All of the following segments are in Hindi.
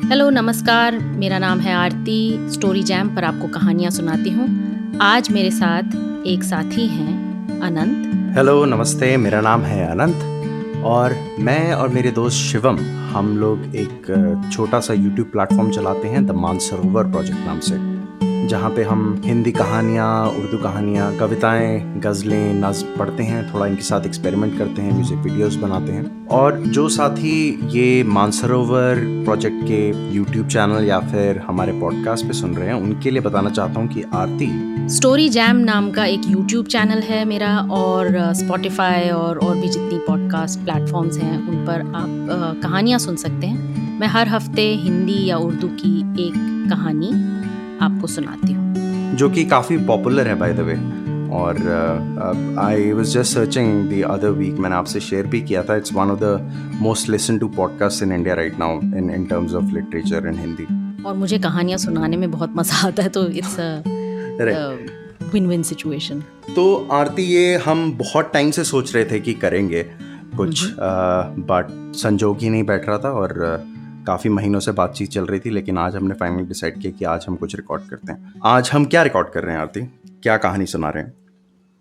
हेलो नमस्कार, मेरा नाम है आरती। स्टोरी जैम पर आपको कहानियाँ सुनाती हूँ। आज मेरे साथ एक साथी हैं अनंत। हेलो नमस्ते, मेरा नाम है अनंत और मैं और मेरे दोस्त शिवम हम लोग एक छोटा सा यूट्यूब प्लेटफॉर्म चलाते हैं द मानसरोवर प्रोजेक्ट नाम से, जहाँ पे हम हिंदी कहानियाँ, उर्दू कहानियाँ, कविताएं, गज़लें, नज़्म पढ़ते हैं, थोड़ा इनके साथ एक्सपेरिमेंट करते हैं, म्यूज़िक वीडियोस बनाते हैं। और जो साथी ये मानसरोवर प्रोजेक्ट के यूट्यूब चैनल या फिर हमारे पॉडकास्ट पे सुन रहे हैं, उनके लिए बताना चाहता हूँ कि आरती स्टोरी जैम नाम का एक यूट्यूब चैनल है मेरा, और स्पॉटिफाई और भी जितनी पॉडकास्ट प्लेटफॉर्म्स हैं उन पर आप कहानियाँ सुन सकते हैं। मैं हर हफ्ते हिंदी या उर्दू की एक कहानी आपको सुनाती हूँ, जो कि काफ़ी पॉपुलर है बाय द वे। और I was just searching the other week, मैंने आपसे शेयर भी किया था, it's one of the most listen to podcast in India right now in terms of literature in Hindi. और मुझे कहानियाँ सुनाने में बहुत मज़ा आता है, तो इट्स विन विन सिचुएशन। तो आरती, ये हम बहुत टाइम से सोच रहे थे कि करेंगे कुछ, बट संजोग ही नहीं बैठ रहा था और काफ़ी महीनों से बातचीत चल रही थी, लेकिन आज हमने फाइनली डिसाइड किया कि आज हम कुछ रिकॉर्ड करते हैं। आज हम क्या रिकॉर्ड कर रहे हैं आरती? क्या कहानी सुना रहे हैं?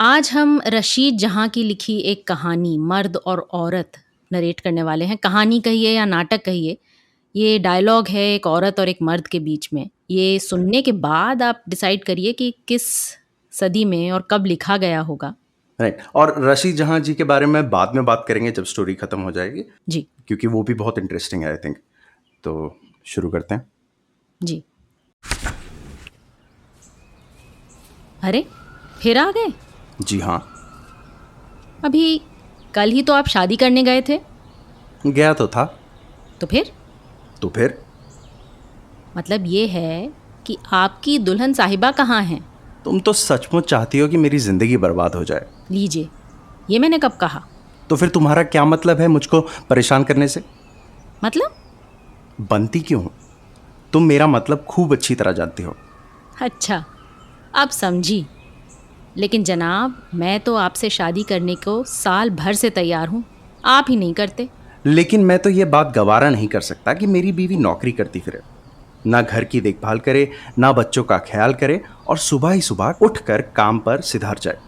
आज हम रशीद जहाँ की लिखी एक कहानी, मर्द और औरत नरेट करने वाले हैं। कहानी कहिए या नाटक कहिए, ये डायलॉग है एक औरत और एक मर्द के बीच में। ये सुनने के बाद आप डिसाइड करिए कि किस सदी में और कब लिखा गया होगा। राइट। और रशीद जहाँ जी के बारे में बाद में बात करेंगे जब स्टोरी खत्म हो जाएगी जी क्योंकि वो भी बहुत इंटरेस्टिंग है आई थिंक। तो शुरू करते हैं। जी। अरे, फिर आ गए? जी हाँ, अभी कल ही तो आप शादी करने गए थे। गया तो था। तो फिर मतलब ये है कि आपकी दुल्हन साहिबा कहाँ हैं? तुम तो सचमुच चाहती हो कि मेरी जिंदगी बर्बाद हो जाए। लीजिए, ये मैंने कब कहा? तो फिर तुम्हारा क्या मतलब है मुझको परेशान करने से? मतलब? बनती क्यों? तुम मेरा मतलब खूब अच्छी तरह जानती हो। अच्छा, अब समझी। लेकिन जनाब, मैं तो आपसे शादी करने को साल भर से तैयार हूँ, आप ही नहीं करते। लेकिन मैं तो ये बात गवारा नहीं कर सकता कि मेरी बीवी नौकरी करती फिरे, ना घर की देखभाल करे, ना बच्चों का ख्याल करे, और सुबह ही सुबह उठकर काम पर सिधार जाए।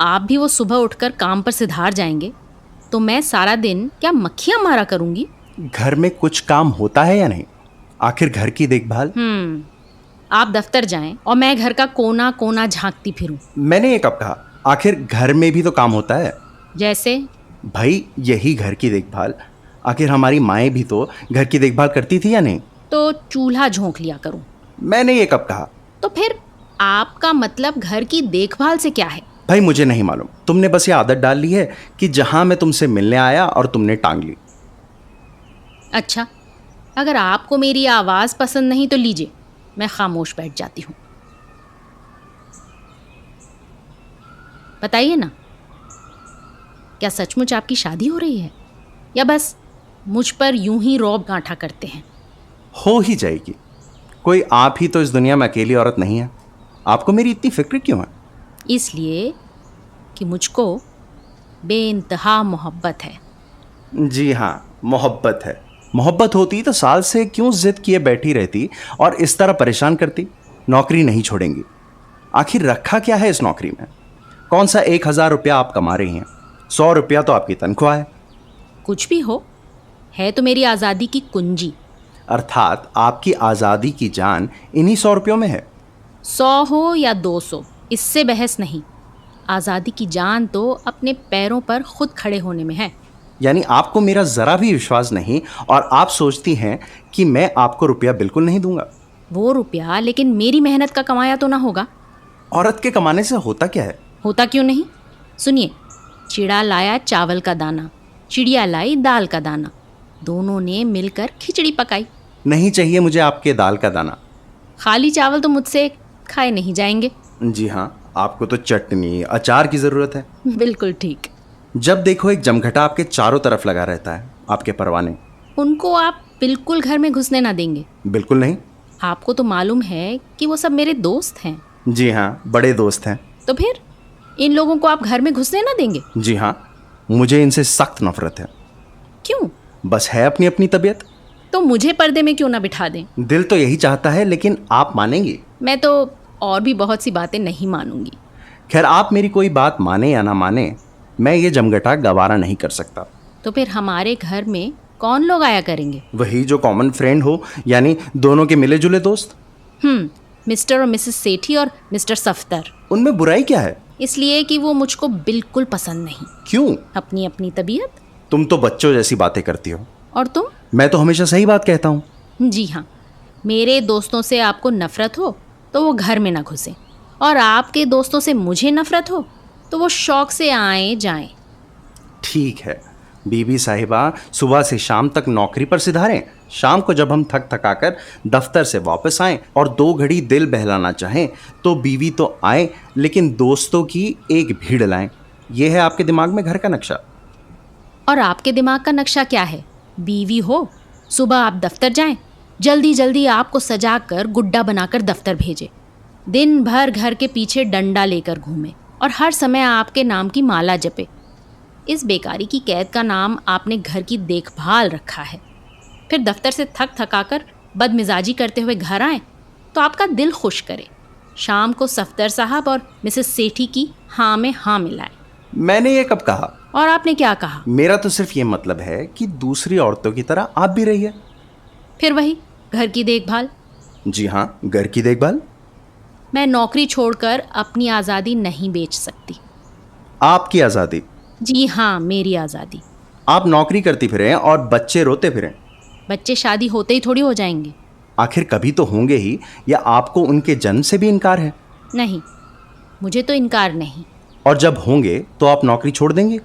आप भी वो सुबह उठकर काम पर सिधार जाएंगे तो मैं सारा दिन क्या मक्खियाँ मारा करूँगी? घर में कुछ काम होता है या नहीं? आखिर घर की देखभाल। आप दफ्तर जाएं और मैं घर का कोना कोना झांकती फिरूं। मैंने ये कब कहा? आखिर घर में भी तो काम होता है। जैसे? भाई, यही घर की देखभाल। आखिर हमारी माएँ भी तो घर की देखभाल करती थी या नहीं? तो चूल्हा झोंक लिया करूं। मैंने ये कब कहा? तो फिर आपका मतलब घर की देखभाल से क्या है? भाई, मुझे नहीं मालूम, तुमने बस ये आदत डाल ली है कि जहां मैं तुमसे मिलने आया और तुमने टांग ली। अच्छा, अगर आपको मेरी आवाज़ पसंद नहीं तो लीजिए, मैं खामोश बैठ जाती हूँ। बताइए ना, क्या सचमुच आपकी शादी हो रही है या बस मुझ पर यूं ही रौब गांठा करते हैं? हो ही जाएगी। कोई आप ही तो इस दुनिया में अकेली औरत नहीं है। आपको मेरी इतनी फिक्र क्यों है? इसलिए कि मुझको बेइंतहा मोहब्बत है। जी हाँ, मोहब्बत है। मोहब्बत होती तो साल से क्यों जिद किए बैठी रहती और इस तरह परेशान करती? नौकरी नहीं छोड़ेंगी। आखिर रखा क्या है इस नौकरी में? कौन सा 1,000 रुपया आप कमा रही हैं? 100 रुपया तो आपकी तनख्वाह है। कुछ भी हो, है तो मेरी आज़ादी की कुंजी। अर्थात आपकी आज़ादी की जान इन्हीं 100 रुपयों में है। 100 हो या 200, इससे बहस नहीं। आज़ादी की जान तो अपने पैरों पर खुद खड़े होने में है। यानी आपको मेरा जरा भी विश्वास नहीं और आप सोचती हैं कि मैं आपको रुपया बिल्कुल नहीं दूंगा। वो रुपया लेकिन मेरी मेहनत का कमाया तो ना होगा। औरत के कमाने से होता क्या है? होता क्यों नहीं? सुनिए, चिड़ा लाया चावल का दाना, चिड़िया लाई दाल का दाना, दोनों ने मिलकर खिचड़ी पकाई। नहीं चाहिए मुझे आपके दाल का दाना। खाली चावल तो मुझसे खाए नहीं जाएंगे। जी हाँ, आपको तो चटनी अचार की ज़रूरत है। बिल्कुल ठीक। जब देखो एक जमघटा आपके चारों तरफ लगा रहता है, आपके परवाने। उनको आप बिल्कुल घर में घुसने ना देंगे। बिल्कुल नहीं। आपको तो मालूम है कि वो सब मेरे दोस्त हैं। जी हाँ, बड़े दोस्त हैं। तो फिर इन लोगों को आप घर में घुसने ना देंगे? जी हाँ, मुझे इनसे सख्त नफरत है। क्यों? बस है अपनी अपनी तबीयत। तो मुझे पर्दे में क्यों ना बिठा दें? दिल तो यही चाहता है, लेकिन आप मानेंगी? मैं तो और भी बहुत सी बातें नहीं मानूंगी। खैर, आप मेरी कोई बात माने या ना माने, मैं ये जमघटा गवारा नहीं कर सकता। तो फिर हमारे घर में कौन लोग आया करेंगे? वही जो कॉमन फ्रेंड हो, यानी दोनों के मिले जुले दोस्त। मिस्टर और मिसेस सेठी और मिस्टर सफ्तर। उनमें बुराई क्या है? इसलिए कि वो मुझको बिल्कुल पसंद नहीं। क्यों? अपनी अपनी तबीयत। तुम तो बच्चों जैसी बातें करती हो। और तुम? मैं तो हमेशा सही बात कहता हूँ। जी हाँ, मेरे दोस्तों से आपको नफरत हो तो वो घर में ना घुसे, और आपके दोस्तों से मुझे नफरत हो तो वो शौक से आए जाएं। ठीक है बीबी साहिबा, सुबह से शाम तक नौकरी पर सिधारें। शाम को जब हम थक थकाकर दफ्तर से वापस आएं और 2 घड़ी दिल बहलाना चाहें तो बीवी तो आए, लेकिन दोस्तों की एक भीड़ लाएं। यह है आपके दिमाग में घर का नक्शा। और आपके दिमाग का नक्शा क्या है? बीवी हो, सुबह आप दफ्तर जाएं, जल्दी जल्दी आपको सजा कर गुड्डा बनाकर दफ्तर भेजे, दिन भर घर के पीछे डंडा लेकर घूमे और हर समय आपके नाम की माला जपे। इस बेकारी की कैद का नाम आपने घर की देखभाल रखा है। फिर दफ्तर से थक थकाकर बदमिजाजी करते हुए घर आए तो आपका दिल खुश करे, शाम को सफ्दर साहब और मिसेस सेठी की हाँ में हाँ मिलाए। मैंने ये कब कहा? और आपने क्या कहा? मेरा तो सिर्फ ये मतलब है कि दूसरी औरतों की तरह आप भी रहिए। फिर वही घर की देखभाल। जी हाँ, घर की देखभाल। मैं नौकरी छोड़कर अपनी आज़ादी नहीं बेच सकती। आपकी आज़ादी? जी हाँ, मेरी आज़ादी। आप नौकरी करती फिरें और बच्चे रोते फिरें। बच्चे शादी होते ही थोड़ी हो जाएंगे। आखिर कभी तो होंगे ही, या आपको उनके जन्म से भी इनकार है? नहीं, मुझे तो इनकार नहीं। और जब होंगे तो आप नौकरी छोड़ देंगे?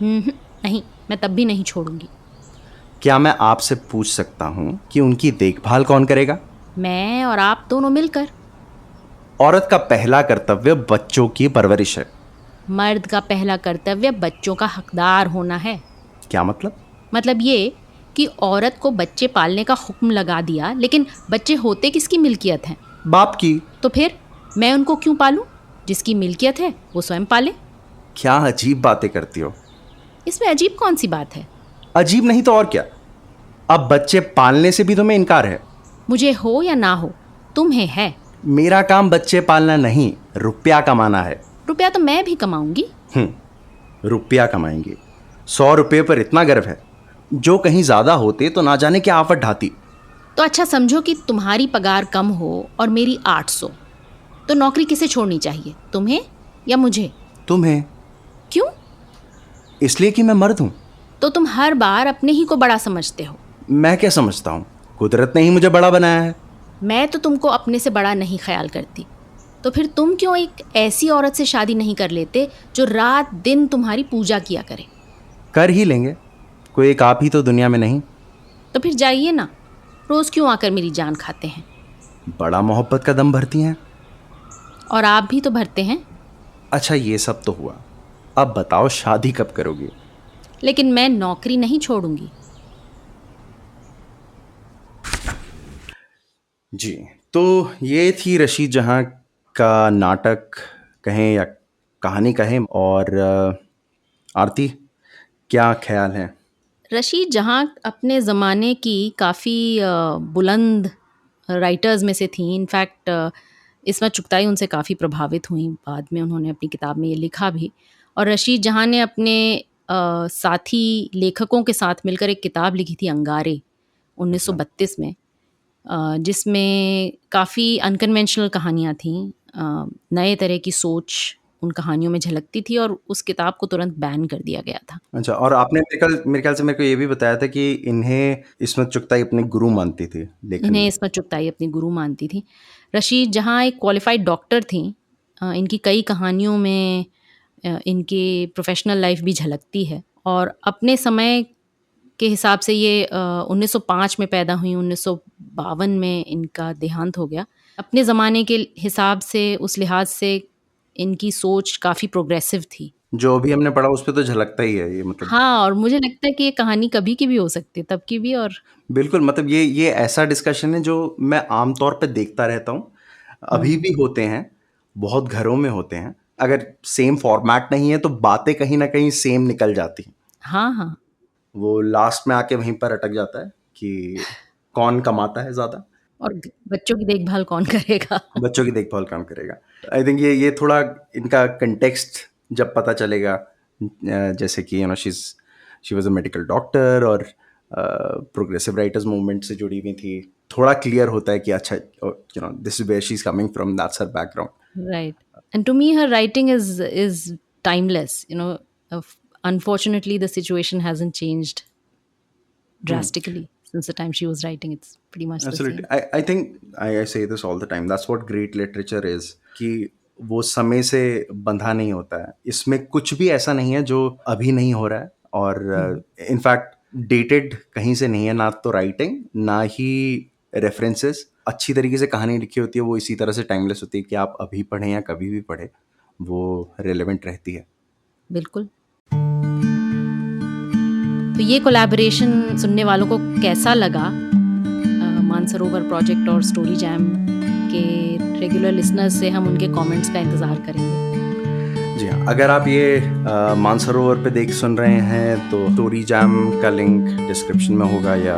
नहीं, मैं तब भी नहीं छोड़ूंगी। क्या मैं आपसे पूछ सकता हूँ कि उनकी देखभाल कौन करेगा? मैं और आप दोनों मिलकर। औरत का पहला कर्तव्य बच्चों की परवरिश है। मर्द का पहला कर्तव्य बच्चों का हकदार होना है। क्या मतलब? मतलब ये कि औरत को बच्चे पालने का हुक्म लगा दिया, लेकिन बच्चे होते किसकी मिल्कियत हैं? बाप की। तो फिर मैं उनको क्यों पालूं? जिसकी मिल्कियत है वो स्वयं पाले। क्या अजीब बातें करती हो। इसमें अजीब कौन सी बात है? अजीब नहीं तो और क्या। अब बच्चे पालने से भी तुम्हें इनकार है? मुझे हो या ना हो, तुम्हें है। मेरा काम बच्चे पालना नहीं, रुपया कमाना है। रुपया तो मैं भी कमाऊंगी। रुपया कमाएंगे। 100 रुपये पर इतना गर्व है? जो कहीं ज्यादा होते तो ना जाने क्या आफत ढाती। तो अच्छा समझो कि तुम्हारी पगार कम हो और मेरी 800, तो नौकरी किसे छोड़नी चाहिए, तुम्हें या मुझे? तुम्हें। क्यों? इसलिए कि मैं मर्द हूं। तो तुम हर बार अपने ही को बड़ा समझते हो। मैं क्या समझता हूं? कुदरत ने ही मुझे बड़ा बनाया है। मैं तो तुमको अपने से बड़ा नहीं ख्याल करती। तो फिर तुम क्यों एक ऐसी औरत से शादी नहीं कर लेते जो रात दिन तुम्हारी पूजा किया करे? कर ही लेंगे, कोई एक आप ही तो दुनिया में नहीं। तो फिर जाइए ना, रोज क्यों आकर मेरी जान खाते हैं? बड़ा मोहब्बत का दम भरती हैं। और आप भी तो भरते हैं। अच्छा, ये सब तो हुआ, अब बताओ शादी कब करोगी? लेकिन मैं नौकरी नहीं छोड़ूंगी। जी, तो ये थी रशीद जहां का नाटक कहें या कहानी कहें। और आरती, क्या ख्याल है? रशीद जहाँ अपने ज़माने की काफ़ी बुलंद राइटर्स में से थी। इनफैक्ट इस्मत चुगताई उनसे काफ़ी प्रभावित हुई, बाद में उन्होंने अपनी किताब में ये लिखा भी। और रशीद जहाँ ने अपने साथी लेखकों के साथ मिलकर एक किताब लिखी थी, अंगारे, 1932 में, जिसमें काफ़ी अनकन्वेंशनल कहानियाँ थीं। नए तरह की सोच उन कहानियों में झलकती थी और उस किताब को तुरंत बैन कर दिया गया था। अच्छा, और आपने मेरे ख्याल से मेरे को ये भी बताया था कि इन्हें इस्मत चुगताई अपने गुरु मानती थी लेखन इन्हें में। इस्मत चुगताई अपनी गुरु मानती थी। रशीद जहाँ एक क्वालिफाइड डॉक्टर थीं, इनकी कई कहानियों में इनकी प्रोफेशनल लाइफ भी झलकती है। और अपने समय के हिसाब से ये 1905 में पैदा हुई, 1952 में इनका देहांत हो गया। अपने ज़माने के हिसाब से, उस लिहाज से इनकी सोच काफ़ी प्रोग्रेसिव थी। जो अभी हमने पढ़ा उस पे तो झलकता ही है ये, मतलब। हाँ, और मुझे लगता है कि ये कहानी कभी की भी हो सकती है, तब की भी। और बिल्कुल, मतलब ये ऐसा डिस्कशन है जो मैं आमतौर पे देखता रहता हूँ। अभी भी होते हैं, बहुत घरों में होते हैं। अगर सेम फॉर्मेट नहीं है तो बातें कहीं ना कहीं सेम निकल जाती हैं। हाँ हाँ। वो लास्ट में आके वहीं पर अटक जाता है। कि कौन कमाता है ज़्यादा, और बच्चों की देखभाल कौन करेगा? बच्चों की देखभाल कौन करेगा। आई थिंक ये थोड़ा इनका कंटेक्स्ट जब पता चलेगा, जैसे कि she was a medical doctor और प्रोग्रेसिव राइटर्स मूवमेंट से जुड़ी हुई थी, थोड़ा क्लियर होता है कि अच्छा this is where she is coming from, that's her background. Right. And to me, her writing is timeless. Unfortunately, the situation hasn't changed drastically since the time she was writing. It's pretty much the Absolutely. same. I think I say this all the time. That's what great literature is. कि वो समय से बंधा नहीं होता है. इसमें कुछ भी ऐसा नहीं है जो अभी नहीं हो रहा है, और इनफैक्ट डेटेड कहीं से नहीं है, ना तो राइटिंग ना ही रेफरेंसेस. अच्छी तरीके से कहानी लिखी होती है, वो इसी तरह से टाइमलेस होती है कि आप अभी पढ़ें या कभी भी पढ़ें, वो रेलेवेंट रहती है. बिल्कुल. तो ये कोलैबोरेशन सुनने वालों को कैसा लगा? मानसरोवर प्रोजेक्ट और स्टोरी जैम के रेगुलर लिसनर्स से हम उनके कमेंट्स का इंतज़ार करेंगे. जी हाँ, अगर आप ये मानसरोवर पे सुन रहे हैं तो स्टोरी जैम का लिंक डिस्क्रिप्शन में होगा, या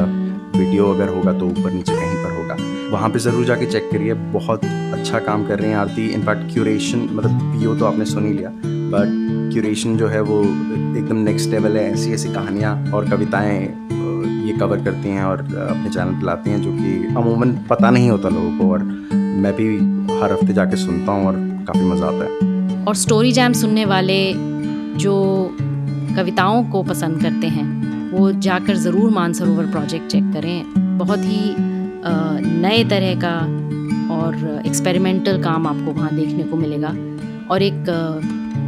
वीडियो अगर होगा तो ऊपर नीचे कहीं पर होगा. वहाँ पे ज़रूर जाके चेक करिए. बहुत अच्छा काम कर रही हैं आरती. इनफैक्ट क्यूरेशन, मतलब पीओ तो आपने सुन ही लिया, बट क्यूरेशन जो है वो एकदम नेक्स्ट लेवल है. ऐसी ऐसी कहानियाँ और कविताएँ ये कवर करती हैं और अपने चैनल पे लाती हैं, जो कि अमूमन पता नहीं होता लोगों को, और मैं भी हर हफ्ते जाके सुनता हूँ और काफ़ी मज़ा आता है. और स्टोरी जैम सुनने वाले जो कविताओं को पसंद करते हैं वो जाकर ज़रूर मानसरोवर प्रोजेक्ट चेक करें. बहुत ही नए तरह का और एक्सपेरिमेंटल काम आपको वहाँ देखने को मिलेगा, और एक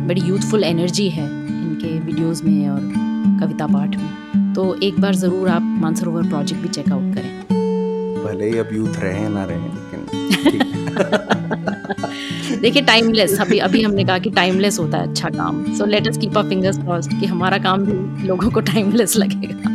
बड़ी यूथफुल एनर्जी है इनके वीडियोस में और कविता पाठ में. तो एक बार ज़रूर आप मानसरोवर प्रोजेक्ट भी चेकआउट करें. भले ही अब यूथ रहे ना रहे, लेकिन देखिए, टाइमलेस, अभी हमने कहा कि टाइमलेस होता है अच्छा काम. So let us keep our fingers crossed कि हमारा काम भी लोगों को टाइमलेस लगेगा.